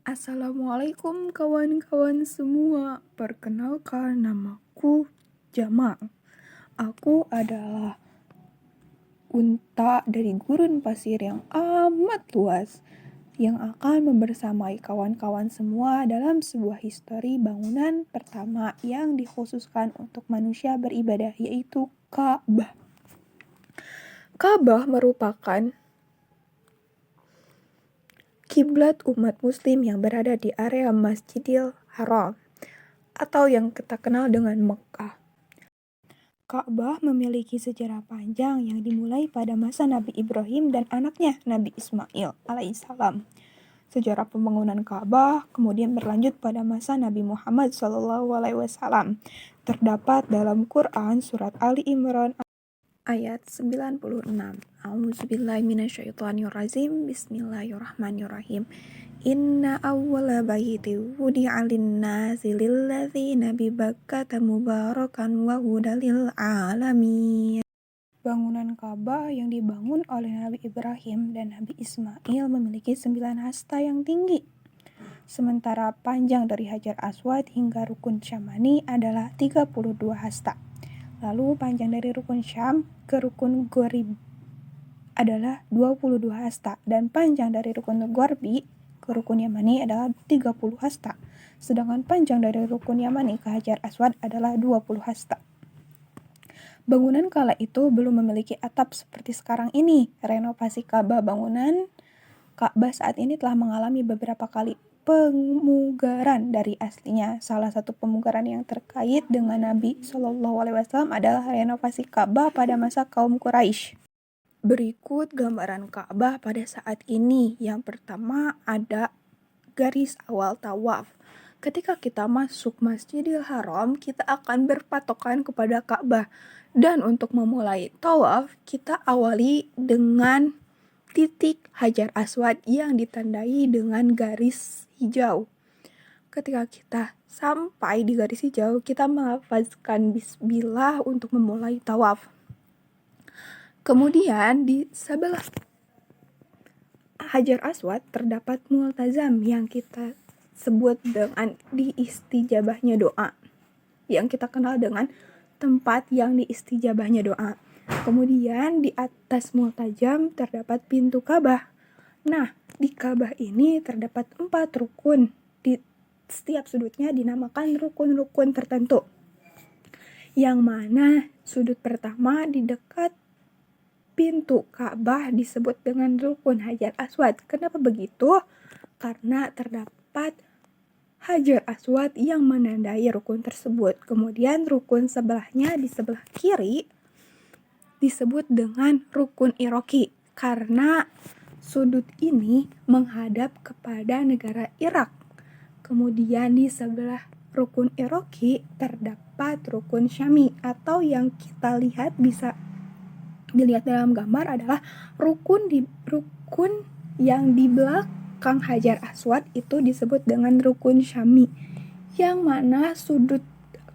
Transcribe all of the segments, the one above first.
Assalamualaikum kawan-kawan semua. Perkenalkan, namaku Jamal. Aku adalah unta dari gurun pasir yang amat luas yang akan membersamai kawan-kawan semua dalam sebuah histori bangunan pertama yang dikhususkan untuk manusia beribadah, yaitu Ka'bah. Ka'bah merupakan kiblat umat muslim yang berada di area Masjidil Haram atau yang kita kenal dengan Mekah. Ka'bah memiliki sejarah panjang yang dimulai pada masa Nabi Ibrahim dan anaknya Nabi Ismail alaihissalam. Sejarah pembangunan Ka'bah kemudian berlanjut pada masa Nabi Muhammad SAW. Terdapat dalam Quran surat Ali Imran ayat 96. A'udzubillahiminasyaitonirrajim. Bismillahirrahmanirrahim. Inna awwala baiti wudi'a lin-nasi lilladzina bi Bakkata mubarakan wa hudan lil alamin. Bangunan Ka'bah yang dibangun oleh Nabi Ibrahim dan Nabi Ismail memiliki 9 hasta yang tinggi. Sementara panjang dari Hajar Aswad hingga Rukun Syamani adalah 32 hasta. Lalu panjang dari Rukun Syam ke Rukun Ghorib adalah 22 hasta dan panjang dari Rukun Ghorbi ke Rukun Yamani adalah 30 hasta. Sedangkan panjang dari Rukun Yamani ke Hajar Aswad adalah 20 hasta. Bangunan kala itu belum memiliki atap seperti sekarang ini. Renovasi bangunan Ka'bah saat ini telah mengalami beberapa kali pemugaran dari aslinya. Salah satu pemugaran yang terkait dengan Nabi SAW adalah renovasi Ka'bah pada masa kaum Quraisy. Berikut gambaran Ka'bah pada saat ini. Yang pertama ada garis awal tawaf. Ketika kita masuk Masjidil Haram, kita akan berpatokan kepada Ka'bah. Dan untuk memulai tawaf, kita awali dengan titik Hajar Aswad yang ditandai dengan garis hijau. Ketika kita sampai di garis hijau, kita melafazkan bismillah untuk memulai tawaf. Kemudian di sebelah Hajar Aswad terdapat multazam yang kita sebut dengan diistijabahnya doa, yang kita kenal dengan tempat yang diistijabahnya doa. Kemudian di atas multazam terdapat pintu Ka'bah. Nah, di Ka'bah ini terdapat 4 rukun. Di setiap sudutnya dinamakan rukun-rukun tertentu. Yang mana sudut pertama di dekat pintu Ka'bah disebut dengan rukun Hajar Aswad. Kenapa begitu? Karena terdapat Hajar Aswad yang menandai rukun tersebut. Kemudian rukun sebelahnya di sebelah kiri disebut dengan rukun Iraqi karena sudut ini menghadap kepada negara Irak. Kemudian di sebelah rukun Iraqi terdapat rukun Syami atau yang kita lihat bisa dilihat dalam gambar adalah rukun yang di belakang Hajar Aswad itu disebut dengan rukun Syami, yang mana sudut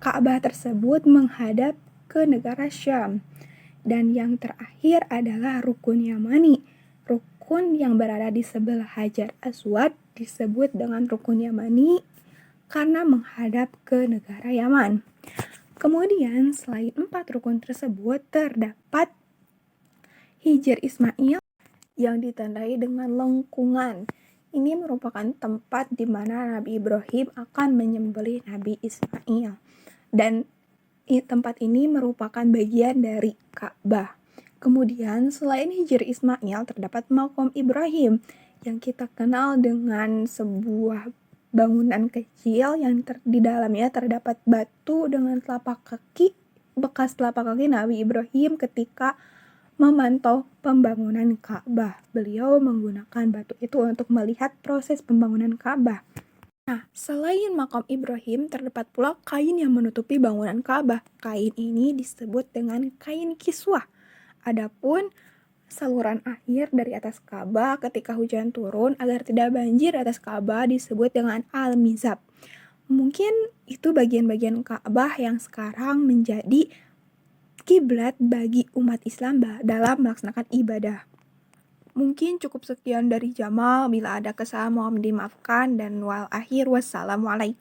Ka'bah tersebut menghadap ke negara Syam. Dan yang terakhir adalah rukun Yamani. Rukun yang berada di sebelah Hajar Aswad disebut dengan rukun Yamani karena menghadap ke negara Yaman. Kemudian selain 4 rukun tersebut terdapat Hijr Ismail yang ditandai dengan lengkungan. Ini merupakan tempat di mana Nabi Ibrahim akan menyembelih Nabi Ismail. Dan tempat ini merupakan bagian dari Ka'bah. Kemudian selain Hijr Ismail terdapat Maqam Ibrahim yang kita kenal dengan sebuah bangunan kecil yang di dalamnya terdapat batu dengan bekas telapak kaki Nabi Ibrahim ketika memantau pembangunan Ka'bah. Beliau menggunakan batu itu untuk melihat proses pembangunan Ka'bah. Nah, selain makam Ibrahim, terdapat pula kain yang menutupi bangunan Ka'bah. Kain ini disebut dengan kain kiswah. Adapun saluran air dari atas Ka'bah ketika hujan turun agar tidak banjir atas Ka'bah disebut dengan al-mizab. Mungkin itu bagian-bagian Ka'bah yang sekarang menjadi kiblat bagi umat Islam dalam melaksanakan ibadah. Mungkin cukup sekian dari Jamal. Bila ada kesalahan mohon dimaafkan dan wal akhir wassalamualaikum.